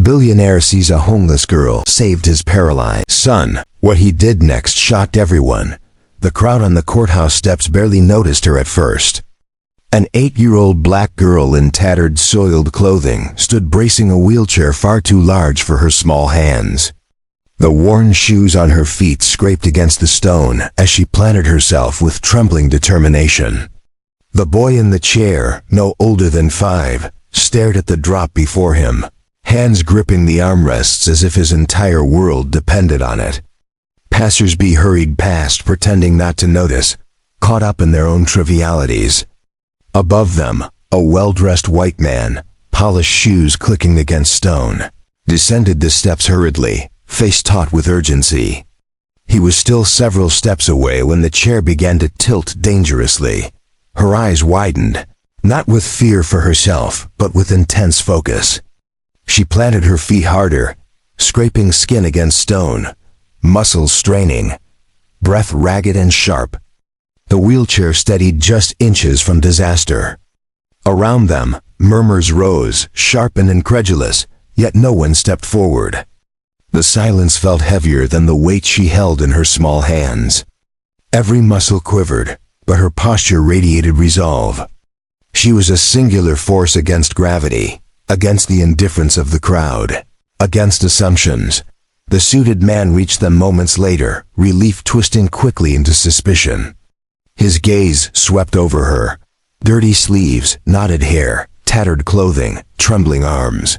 Billionaire sees a homeless girl, saved his paralyzed son. What he did next shocked everyone. The crowd on the courthouse steps barely noticed her at first. An 8-year-old black girl in tattered, soiled clothing stood bracing a wheelchair far too large for her small hands. The worn shoes on her feet scraped against the stone as she planted herself with trembling determination. The boy in the chair, no older than 5, stared at the drop before him, hands gripping the armrests as if his entire world depended on it. Passers-by hurried past, pretending not to notice, caught up in their own trivialities. Above them, a well-dressed white man, polished shoes clicking against stone, descended the steps hurriedly, face taut with urgency. He was still several steps away when the chair began to tilt dangerously. Her eyes widened, not with fear for herself, but with intense focus. She planted her feet harder, scraping skin against stone, muscles straining, breath ragged and sharp. The wheelchair steadied just inches from disaster. Around them, murmurs rose, sharp and incredulous, yet no one stepped forward. The silence felt heavier than the weight she held in her small hands. Every muscle quivered, but her posture radiated resolve. She was a singular force against gravity, against the indifference of the crowd, against assumptions. The suited man reached them moments later, relief twisting quickly into suspicion. His gaze swept over her. Dirty sleeves, knotted hair, tattered clothing, trembling arms.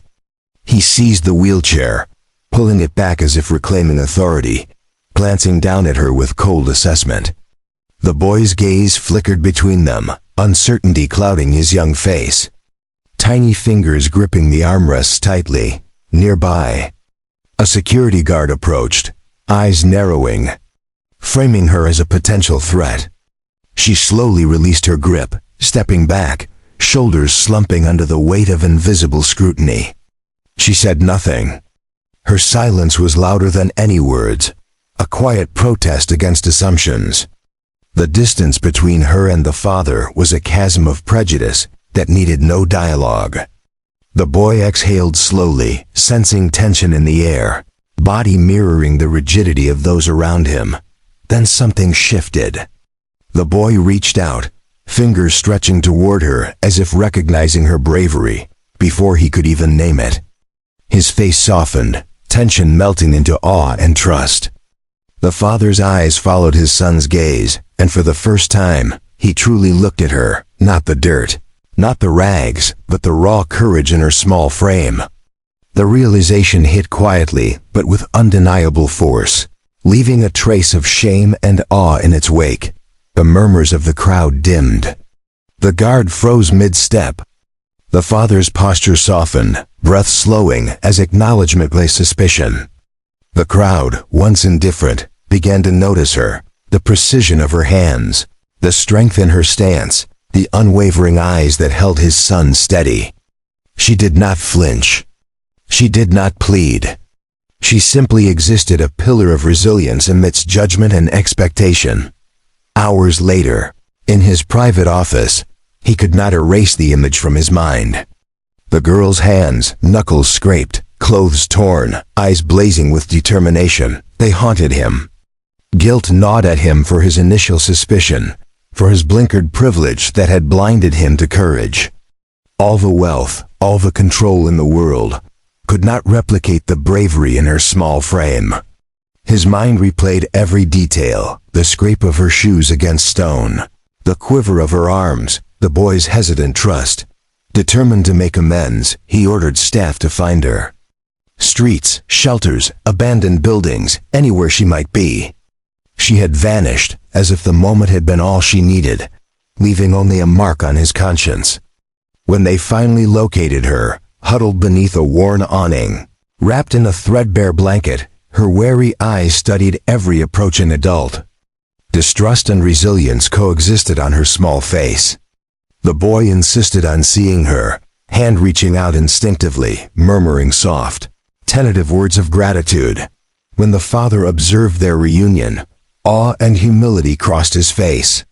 He seized the wheelchair, pulling it back as if reclaiming authority, glancing down at her with cold assessment. The boy's gaze flickered between them, uncertainty clouding his young face. Tiny fingers gripping the armrests tightly. Nearby, a security guard approached, eyes narrowing, framing her as a potential threat. She slowly released her grip, stepping back, shoulders slumping under the weight of invisible scrutiny. She said nothing. Her silence was louder than any words, a quiet protest against assumptions. The distance between her and the father was a chasm of prejudice that needed no dialogue. The boy exhaled slowly, sensing tension in the air, body mirroring the rigidity of those around him. Then something shifted. The boy reached out, fingers stretching toward her as if recognizing her bravery, before he could even name it. His face softened, tension melting into awe and trust. The father's eyes followed his son's gaze, and for the first time, he truly looked at her, not the dirt, not the rags, but the raw courage in her small frame. The realization hit quietly, but with undeniable force, leaving a trace of shame and awe in its wake. The murmurs of the crowd dimmed. The guard froze mid-step. The father's posture softened, breath slowing as acknowledgement lay suspicion. The crowd, once indifferent, began to notice her, the precision of her hands, the strength in her stance, the unwavering eyes that held his son steady. She did not flinch. She did not plead. She simply existed, a pillar of resilience amidst judgment and expectation. Hours later, in his private office, he could not erase the image from his mind. The girl's hands, knuckles scraped, clothes torn, eyes blazing with determination, they haunted him. Guilt gnawed at him for his initial suspicion, for his blinkered privilege that had blinded him to courage. All the wealth, all the control in the world, could not replicate the bravery in her small frame. His mind replayed every detail, the scrape of her shoes against stone, the quiver of her arms, the boy's hesitant trust. Determined to make amends, he ordered staff to find her. Streets, shelters, abandoned buildings, anywhere she might be. She had vanished, as if the moment had been all she needed, leaving only a mark on his conscience. When they finally located her, huddled beneath a worn awning, wrapped in a threadbare blanket, her wary eyes studied every approaching adult. Distrust and resilience coexisted on her small face. The boy insisted on seeing her, hand reaching out instinctively, murmuring soft, tentative words of gratitude. When the father observed their reunion, awe and humility crossed his face.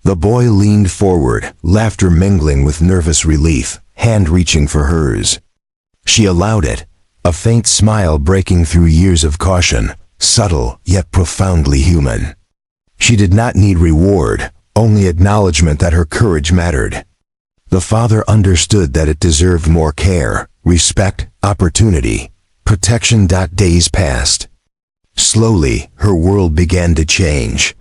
The boy leaned forward, laughter mingling with nervous relief, hand reaching for hers. She allowed it, a faint smile breaking through years of caution, subtle yet profoundly human. She did not need reward, only acknowledgement that her courage mattered. The father understood that it deserved more care, respect, opportunity, protection. Days passed. Slowly, her world began to change.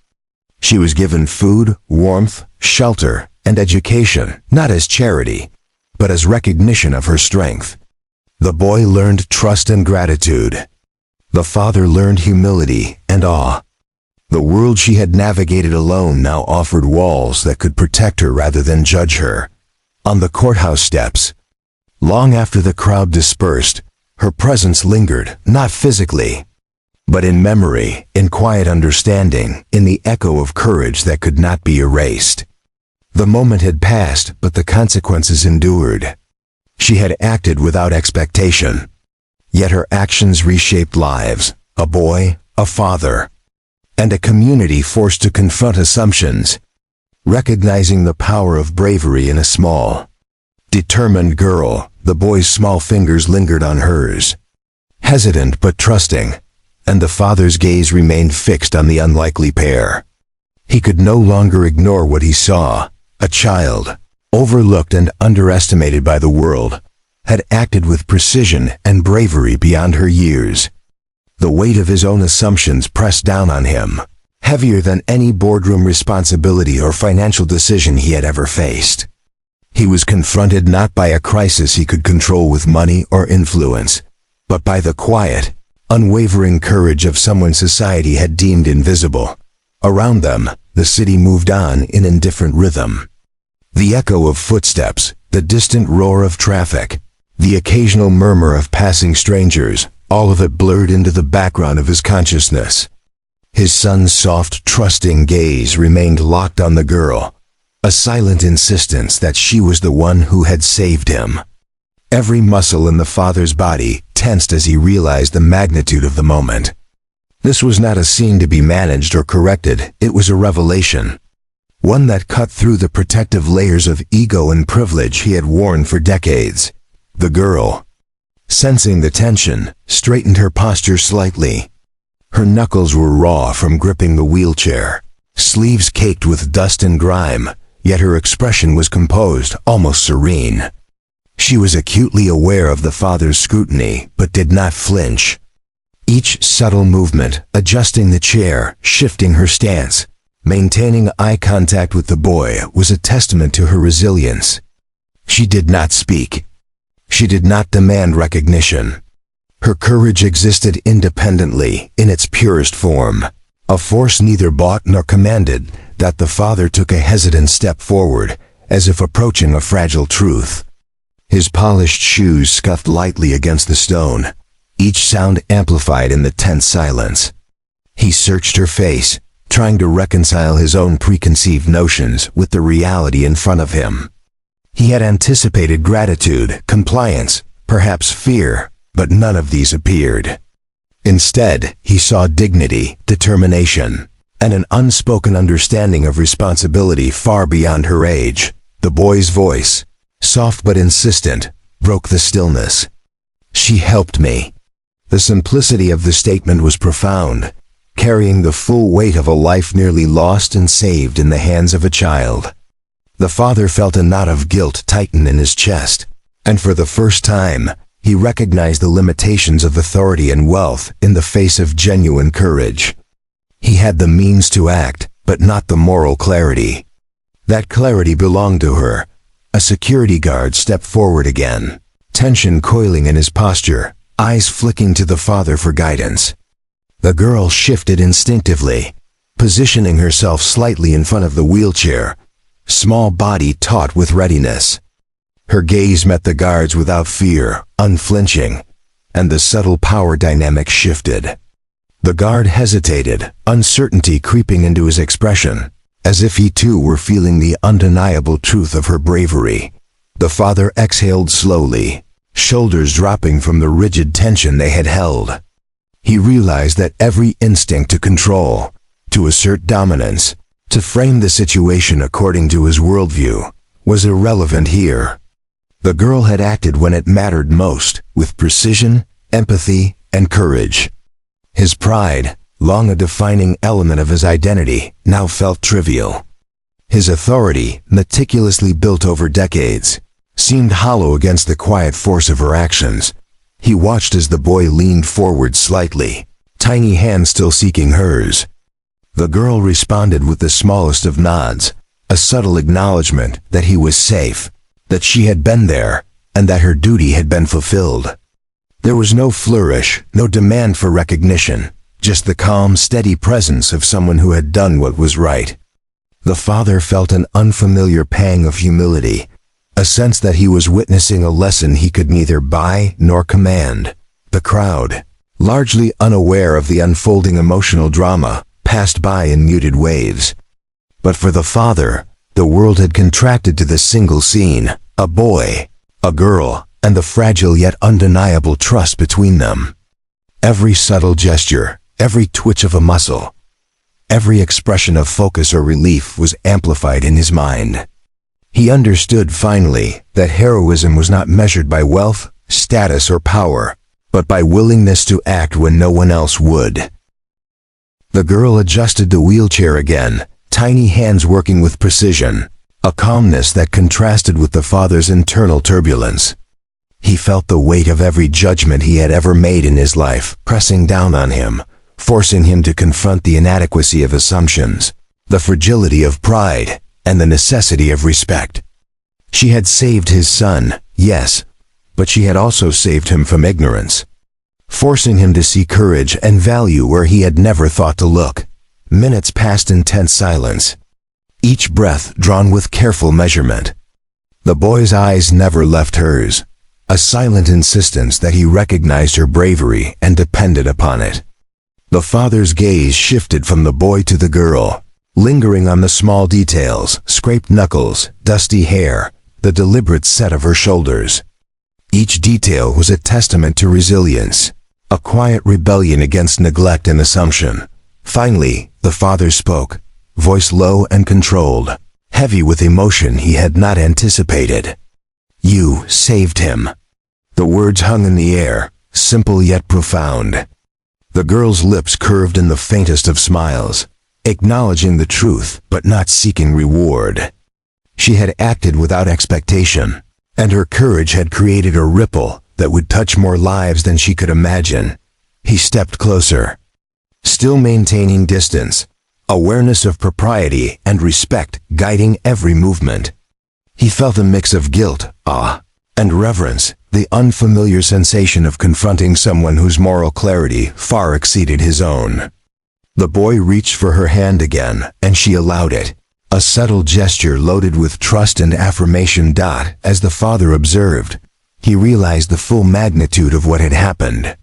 She was given food, warmth, shelter, and education, not as charity, but as recognition of her strength. The boy learned trust and gratitude. The father learned humility and awe. The world she had navigated alone now offered walls that could protect her rather than judge her. On the courthouse steps, long after the crowd dispersed, her presence lingered, not physically, but in memory, in quiet understanding, in the echo of courage that could not be erased. The moment had passed, but the consequences endured. She had acted without expectation, yet her actions reshaped lives, a boy, a father, and a community forced to confront assumptions, recognizing the power of bravery in a small, determined girl. The boy's small fingers lingered on hers, hesitant but trusting, and the father's gaze remained fixed on the unlikely pair. He could no longer ignore what he saw. A child, overlooked and underestimated by the world, had acted with precision and bravery beyond her years. The weight of his own assumptions pressed down on him, heavier than any boardroom responsibility or financial decision he had ever faced. He was confronted not by a crisis he could control with money or influence, but by the quiet, unwavering courage of someone society had deemed invisible. Around them, the city moved on in indifferent rhythm. The echo of footsteps, the distant roar of traffic, the occasional murmur of passing strangers, all of it blurred into the background of his consciousness. His son's soft, trusting gaze remained locked on the girl, a silent insistence that she was the one who had saved him. Every muscle in the father's body tensed as he realized the magnitude of the moment. This was not a scene to be managed or corrected, it was a revelation. One that cut through the protective layers of ego and privilege he had worn for decades. The girl, sensing the tension, straightened her posture slightly. Her knuckles were raw from gripping the wheelchair, sleeves caked with dust and grime, yet her expression was composed, almost serene. She was acutely aware of the father's scrutiny, but did not flinch. Each subtle movement, adjusting the chair, shifting her stance, maintaining eye contact with the boy, was a testament to her resilience. She did not speak. She did not demand recognition. Her courage existed independently, in its purest form, a force neither bought nor commanded. That the father took a hesitant step forward, as if approaching a fragile truth. His polished shoes scuffed lightly against the stone, each sound amplified in the tense silence. He searched her face, trying to reconcile his own preconceived notions with the reality in front of him. He had anticipated gratitude, compliance, perhaps fear, but none of these appeared. Instead, he saw dignity, determination, and an unspoken understanding of responsibility far beyond her age. The boy's voice, soft but insistent, broke the stillness. "She helped me." The simplicity of the statement was profound, carrying the full weight of a life nearly lost and saved in the hands of a child. The father felt a knot of guilt tighten in his chest, and for the first time, he recognized the limitations of authority and wealth in the face of genuine courage. He had the means to act, but not the moral clarity. That clarity belonged to her. A security guard stepped forward again, tension coiling in his posture, eyes flicking to the father for guidance. The girl shifted instinctively, positioning herself slightly in front of the wheelchair, small body taut with readiness. Her gaze met the guard's without fear, unflinching, and the subtle power dynamic shifted. The guard hesitated, uncertainty creeping into his expression, as if he too were feeling the undeniable truth of her bravery. The father exhaled slowly, shoulders dropping from the rigid tension they had held. He realized that every instinct to control, to assert dominance, to frame the situation according to his worldview, was irrelevant here. The girl had acted when it mattered most, with precision, empathy, and courage. His pride, long a defining element of his identity, now felt trivial. His authority, meticulously built over decades, seemed hollow against the quiet force of her actions. He watched as the boy leaned forward slightly, tiny hands still seeking hers. The girl responded with the smallest of nods, a subtle acknowledgement that he was safe, that she had been there, and that her duty had been fulfilled. There was no flourish, no demand for recognition, just the calm, steady presence of someone who had done what was right. The father felt an unfamiliar pang of humility, a sense that he was witnessing a lesson he could neither buy nor command. The crowd, largely unaware of the unfolding emotional drama, passed by in muted waves. But for the father, the world had contracted to the single scene, a boy, a girl, and the fragile yet undeniable trust between them. Every subtle gesture, every twitch of a muscle, every expression of focus or relief was amplified in his mind. He understood finally that heroism was not measured by wealth, status, or power, but by willingness to act when no one else would. The girl adjusted the wheelchair again, tiny hands working with precision, a calmness that contrasted with the father's internal turbulence. He felt the weight of every judgment he had ever made in his life pressing down on him, forcing him to confront the inadequacy of assumptions, the fragility of pride, and the necessity of respect. She had saved his son, yes, but she had also saved him from ignorance, forcing him to see courage and value where he had never thought to look. Minutes passed in tense silence, each breath drawn with careful measurement. The boy's eyes never left hers, a silent insistence that he recognized her bravery and depended upon it. The father's gaze shifted from the boy to the girl, lingering on the small details, scraped knuckles, dusty hair, the deliberate set of her shoulders. Each detail was a testament to resilience, a quiet rebellion against neglect and assumption. Finally, the father spoke, voice low and controlled, heavy with emotion he had not anticipated. "You saved him." The words hung in the air, simple yet profound. The girl's lips curved in the faintest of smiles, acknowledging the truth but not seeking reward. She had acted without expectation, and her courage had created a ripple that would touch more lives than she could imagine. He stepped closer, still maintaining distance, awareness of propriety and respect guiding every movement. He felt a mix of guilt, awe, and reverence, the unfamiliar sensation of confronting someone whose moral clarity far exceeded his own. The boy reached for her hand again, and she allowed it, a subtle gesture loaded with trust and affirmation. As the father observed, he realized the full magnitude of what had happened.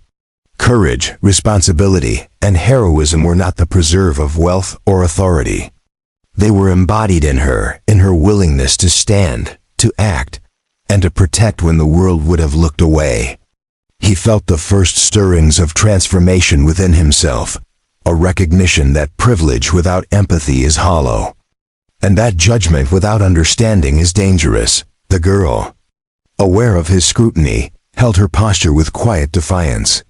Courage, responsibility, and heroism were not the preserve of wealth or authority. They were embodied in her willingness to stand, to act, and to protect when the world would have looked away. He felt the first stirrings of transformation within himself, a recognition that privilege without empathy is hollow, and that judgment without understanding is dangerous. The girl, aware of his scrutiny, held her posture with quiet defiance.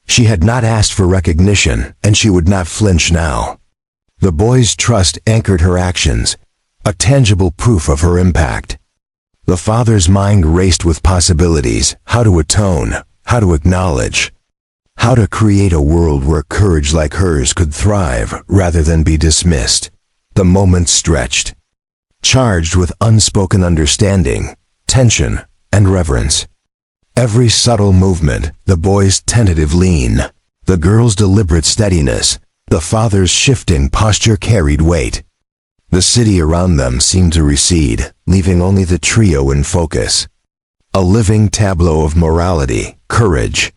She had not asked for recognition, and she would not flinch now. The boy's trust anchored her actions, a tangible proof of her impact. The father's mind raced with possibilities, how to atone, how to acknowledge, how to create a world where courage like hers could thrive rather than be dismissed. The moment stretched, charged with unspoken understanding, tension, and reverence. Every subtle movement, the boy's tentative lean, the girl's deliberate steadiness, the father's shifting posture carried weight. The city around them seemed to recede, leaving only the trio in focus. A living tableau of morality, courage,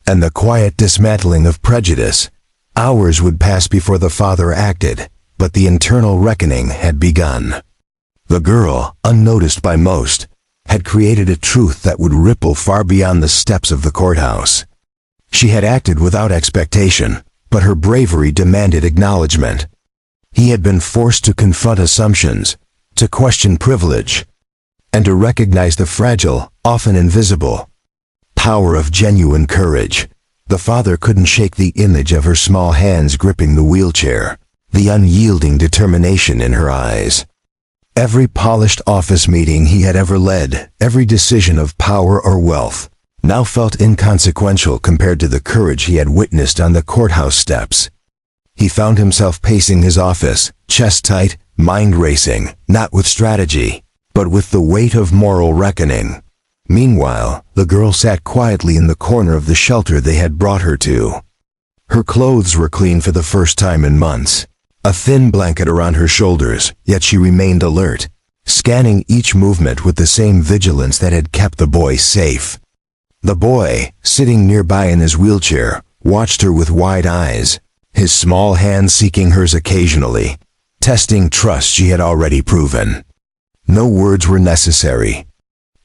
and the quiet dismantling of prejudice. Hours would pass before the father acted, but the internal reckoning had begun. The girl, unnoticed by most, had created a truth that would ripple far beyond the steps of the courthouse. She had acted without expectation, but her bravery demanded acknowledgement. He had been forced to confront assumptions, to question privilege, and to recognize the fragile, often invisible, power of genuine courage. The father couldn't shake the image of her small hands gripping the wheelchair, the unyielding determination in her eyes. Every polished office meeting he had ever led, every decision of power or wealth, now felt inconsequential compared to the courage he had witnessed on the courthouse steps. He found himself pacing his office, chest tight, mind racing, not with strategy, but with the weight of moral reckoning. Meanwhile, the girl sat quietly in the corner of the shelter they had brought her to. Her clothes were clean for the first time in months, a thin blanket around her shoulders, yet she remained alert, scanning each movement with the same vigilance that had kept the boy safe. The boy, sitting nearby in his wheelchair, watched her with wide eyes, his small hand seeking hers occasionally, testing trust she had already proven. No words were necessary.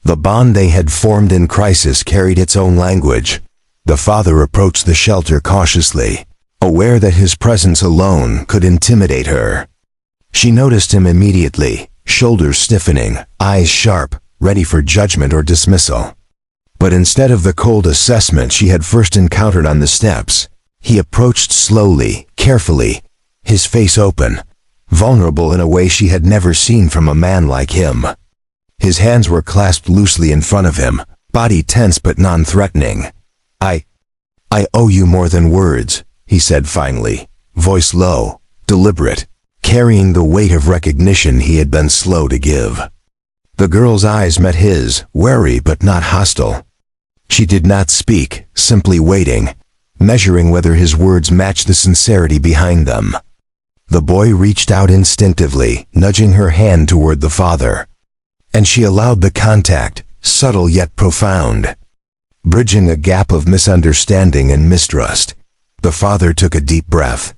The bond they had formed in crisis carried its own language. The father approached the shelter cautiously, aware that his presence alone could intimidate her. She noticed him immediately, shoulders stiffening, eyes sharp, ready for judgment or dismissal. But instead of the cold assessment she had first encountered on the steps, he approached slowly, carefully, his face open, vulnerable in a way she had never seen from a man like him. His hands were clasped loosely in front of him, body tense but non-threatening. I owe you more than words, he said finally, voice low, deliberate, carrying the weight of recognition he had been slow to give. The girl's eyes met his, wary but not hostile. She did not speak, simply waiting, measuring whether his words matched the sincerity behind them. The boy reached out instinctively, nudging her hand toward the father. And she allowed the contact, subtle yet profound. Bridging a gap of misunderstanding and mistrust, the father took a deep breath,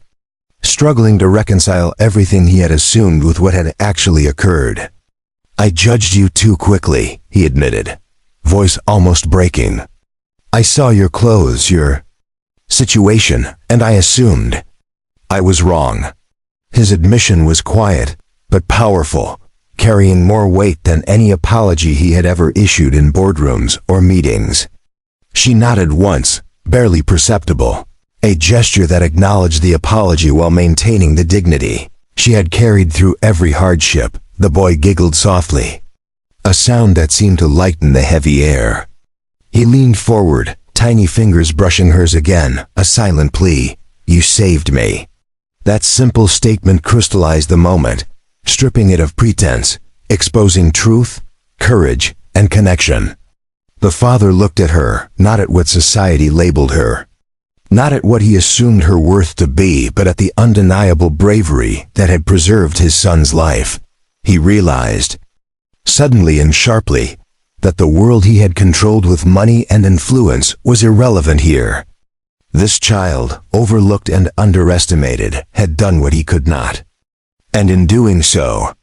struggling to reconcile everything he had assumed with what had actually occurred. I judged you too quickly, he admitted, voice almost breaking. I saw your clothes, your situation, and I assumed. I was wrong. His admission was quiet, but powerful, carrying more weight than any apology he had ever issued in boardrooms or meetings. She nodded once, barely perceptible, a gesture that acknowledged the apology while maintaining the dignity she had carried through every hardship. The boy giggled softly, a sound that seemed to lighten the heavy air. He leaned forward, tiny fingers brushing hers again, a silent plea. You saved me. That simple statement crystallized the moment, stripping it of pretense, exposing truth, courage, and connection. The father looked at her, not at what society labeled her, not at what he assumed her worth to be, but at the undeniable bravery that had preserved his son's life. He realized, suddenly and sharply, that the world he had controlled with money and influence was irrelevant here. This child, overlooked and underestimated, had done what he could not. And in doing so,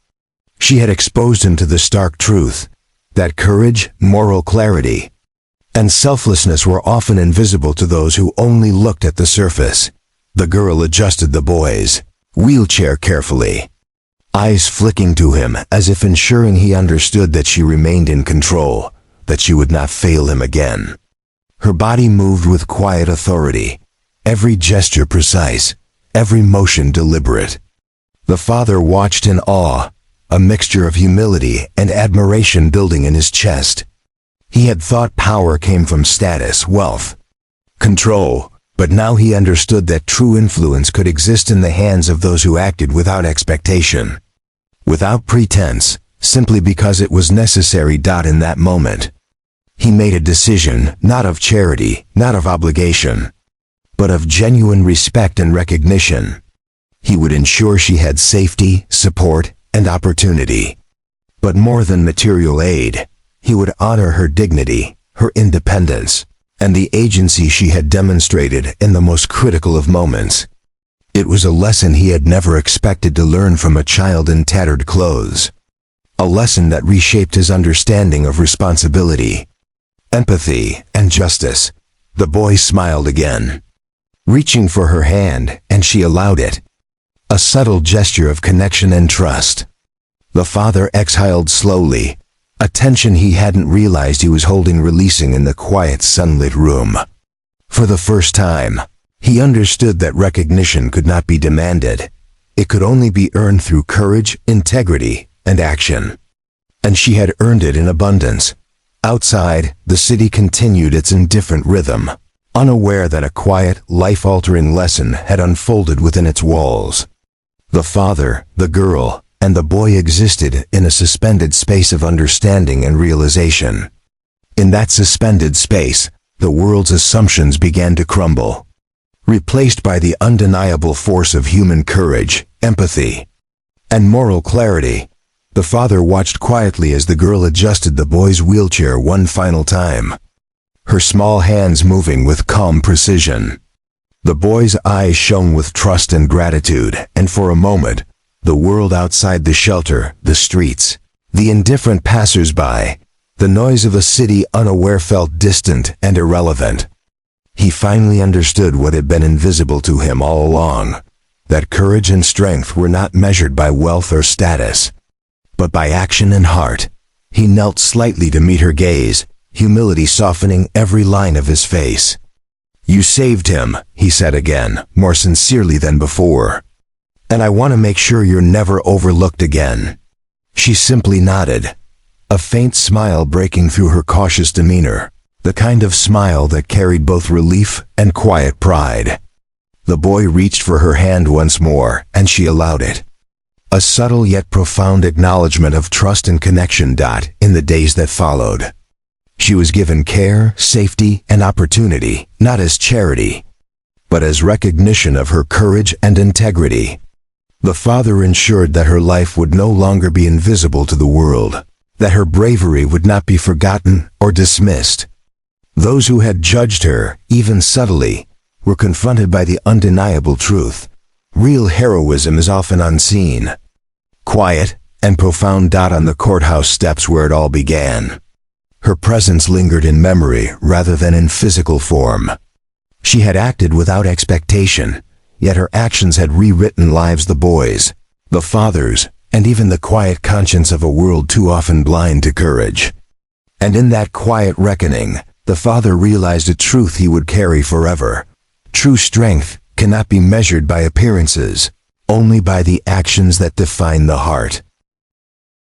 she had exposed him to the stark truth that courage, moral clarity, and selflessness were often invisible to those who only looked at the surface. The girl adjusted the boy's wheelchair carefully, eyes flicking to him as if ensuring he understood that she remained in control, that she would not fail him again. Her body moved with quiet authority, every gesture precise, every motion deliberate. The father watched in awe, a mixture of humility and admiration building in his chest. He had thought power came from status, wealth, control, but now he understood that true influence could exist in the hands of those who acted without expectation, without pretense, simply because it was necessary. In that moment, he made a decision, not of charity, not of obligation, but of genuine respect and recognition. He would ensure she had safety, support, and opportunity. But more than material aid, he would honor her dignity, her independence, and the agency she had demonstrated in the most critical of moments. It was a lesson he had never expected to learn from a child in tattered clothes. A lesson that reshaped his understanding of responsibility, empathy, and justice. The boy smiled again, reaching for her hand, and she allowed it. A subtle gesture of connection and trust. The father exhaled slowly, a tension he hadn't realized he was holding releasing in the quiet sunlit room. For the first time, he understood that recognition could not be demanded. It could only be earned through courage, integrity, and action. And she had earned it in abundance. Outside, the city continued its indifferent rhythm, unaware that a quiet, life-altering lesson had unfolded within its walls. The father, the girl, and the boy existed in a suspended space of understanding and realization. In that suspended space, the world's assumptions began to crumble, replaced by the undeniable force of human courage, empathy, and moral clarity. The father watched quietly as the girl adjusted the boy's wheelchair one final time, her small hands moving with calm precision. The boy's eyes shone with trust and gratitude, and for a moment, the world outside the shelter, the streets, the indifferent passers-by, the noise of a city unaware felt distant and irrelevant. He finally understood what had been invisible to him all along, that courage and strength were not measured by wealth or status, but by action and heart. He knelt slightly to meet her gaze, humility softening every line of his face. "You saved him," he said again, more sincerely than before. "And I want to make sure you're never overlooked again." She simply nodded, a faint smile breaking through her cautious demeanor, the kind of smile that carried both relief and quiet pride. The boy reached for her hand once more, and she allowed it. A subtle yet profound acknowledgement of trust and connection. In the days that followed, she was given care, safety, and opportunity, not as charity, but as recognition of her courage and integrity. The father ensured that her life would no longer be invisible to the world, that her bravery would not be forgotten or dismissed. Those who had judged her, even subtly, were confronted by the undeniable truth. Real heroism is often unseen, quiet, and profound. On the courthouse steps where it all began, her presence lingered in memory rather than in physical form. She had acted without expectation, yet her actions had rewritten lives: the boys, the fathers, and even the quiet conscience of a world too often blind to courage. And in that quiet reckoning, the father realized a truth he would carry forever. True strength cannot be measured by appearances, only by the actions that define the heart.